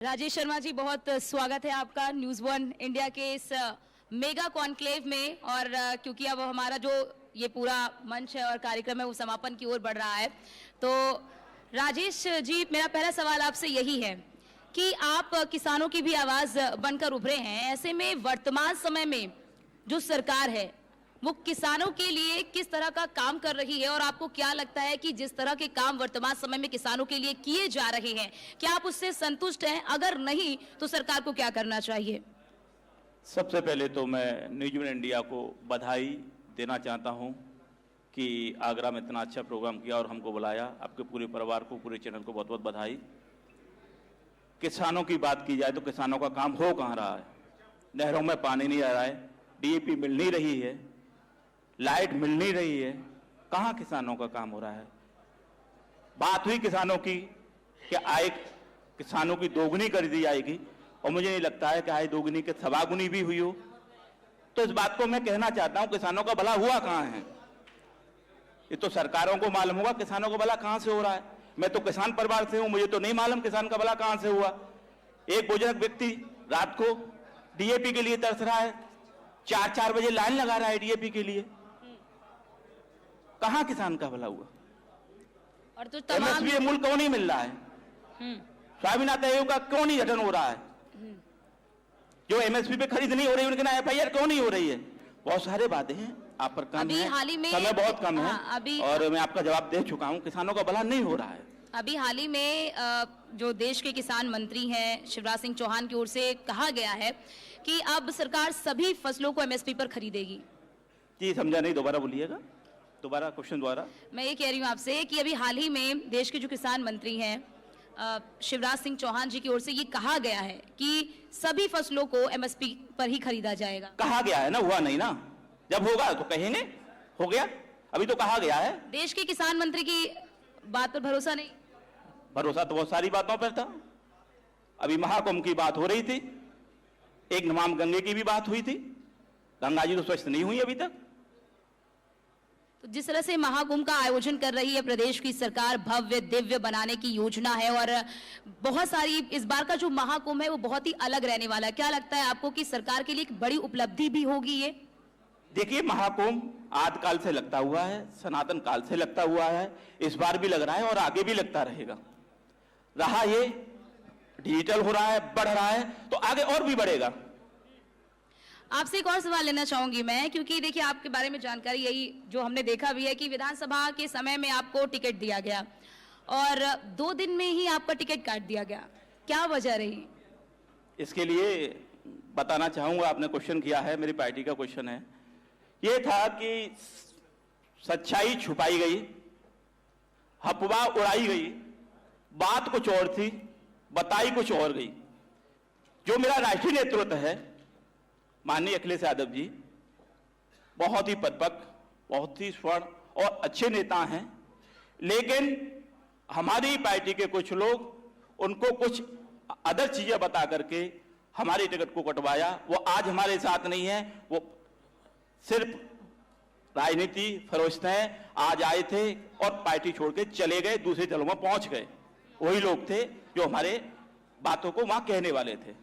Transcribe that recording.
राजेश शर्मा जी, बहुत स्वागत है आपका न्यूज़ वन इंडिया के इस मेगा कॉन्क्लेव में। और क्योंकि अब हमारा जो ये पूरा मंच है और कार्यक्रम है वो समापन की ओर बढ़ रहा है, तो राजेश जी, मेरा पहला सवाल आपसे यही है कि आप किसानों की भी आवाज़ बनकर उभरे हैं। ऐसे में वर्तमान समय में जो सरकार है वो किसानों के लिए किस तरह का काम कर रही है, और आपको क्या लगता है कि जिस तरह के काम वर्तमान समय में किसानों के लिए किए जा रहे हैं, क्या आप उससे संतुष्ट हैं? अगर नहीं तो सरकार को क्या करना चाहिए? सबसे पहले तो मैं न्यूज़ वन इंडिया को बधाई देना चाहता हूं कि आगरा में इतना अच्छा प्रोग्राम किया और हमको बुलाया। आपके पूरे परिवार को, पूरे चैनल को बहुत बहुत बधाई। किसानों की बात की जाए तो किसानों का काम हो कहाँ रहा है? नहरों में पानी नहीं आ रहा है, डीएपी मिल नहीं रही है, लाइट मिल नहीं रही है, कहाँ किसानों का काम हो रहा है? बात हुई किसानों की कि आय किसानों की दोगुनी कर दी जाएगी, और मुझे नहीं लगता है कि आय दोगुनी के सवागुनी भी हुई हो। तो इस बात को मैं कहना चाहता हूं, किसानों का भला हुआ कहाँ है? ये तो सरकारों को मालूम होगा किसानों का भला कहाँ से हो रहा है। मैं तो किसान परिवार से हूं, मुझे तो नहीं मालूम किसान का भला कहाँ से हुआ। एक बुजुर्ग व्यक्ति रात को डीएपी के लिए तरस रहा है, 4-4 बजे लाइन लगा रहा है डीएपी के लिए। कहां किसान का भला हुआ? और तो एमएसपी मूल्य क्यों नहीं मिल रहा है? स्वामीनाथन आयोग का क्यों नहीं गठन हो रहा है? जो एमएसपी पे खरीद नहीं हो रही उनके ना एफआईआर क्यों नहीं हो रही है? बहुत सारे बातें हैं, आप पर कम है, समय बहुत कम है, और मैं आपका जवाब दे चुका हूं, किसानों का भला नहीं हो रहा है। अभी हाल ही में जो देश के किसान मंत्री हैं शिवराज सिंह चौहान की ओर से कहा गया है कि अब सरकार सभी फसलों को एमएसपी पर खरीदेगी। जी समझा नहीं, दोबारा बोलिएगा, दोबारा क्वेश्चन द्वारा। मैं ये कह रही हूँ आपसे कि अभी हाल ही में देश के जो किसान मंत्री हैं शिवराज सिंह चौहान जी की ओर से ये कहा गया है कि सभी फसलों को एमएसपी पर ही खरीदा जाएगा। कहा गया है ना, हुआ नहीं ना। जब होगा तो कहेंगे हो गया, अभी तो कहा गया है। देश के किसान मंत्री की बात पर भरोसा नहीं? भरोसा तो बहुत सारी बातों पर था। अभी महाकुंभ की बात हो रही थी, एक नमामि गंगे की भी बात हुई थी, गंगा जी तो स्वच्छ नहीं हुई अभी तक। तो जिस तरह से महाकुंभ का आयोजन कर रही है प्रदेश की सरकार, भव्य दिव्य बनाने की योजना है, और बहुत सारी इस बार का जो महाकुंभ है वो बहुत ही अलग रहने वाला है। क्या लगता है आपको कि सरकार के लिए एक बड़ी उपलब्धि भी होगी ये? देखिए, महाकुंभ आदिकाल से लगता हुआ है, सनातन काल से लगता हुआ है, इस बार भी लग रहा है और आगे भी लगता रहेगा। रहा ये डिजिटल हो रहा है, बढ़ रहा है, तो आगे और भी बढ़ेगा। आपसे एक और सवाल लेना चाहूंगी मैं, क्योंकि देखिए आपके बारे में जानकारी यही जो हमने देखा भी है कि विधानसभा के समय में आपको टिकट दिया गया और 2 दिन में ही आपका टिकट काट दिया गया, क्या वजह रही? इसके लिए बताना चाहूंगा, आपने क्वेश्चन किया है, मेरी पार्टी का क्वेश्चन है। ये था कि सच्चाई छुपाई गई, अफवाह उड़ाई गई, बात कुछ और थी, बताई कुछ और गई। जो मेरा राष्ट्रीय नेतृत्व है माननीय अखिलेश यादव जी, बहुत ही परिपक्व, बहुत ही स्वर्ण और अच्छे नेता हैं, लेकिन हमारी पार्टी के कुछ लोग उनको कुछ अदर चीजें बता करके हमारी टिकट को कटवाया। वो आज हमारे साथ नहीं है, वो सिर्फ राजनीति फरोशते हैं। आज आए थे और पार्टी छोड़ के चले गए, दूसरे दलों में पहुंच गए। वही लोग थे जो हमारे बातों को वहां कहने वाले थे।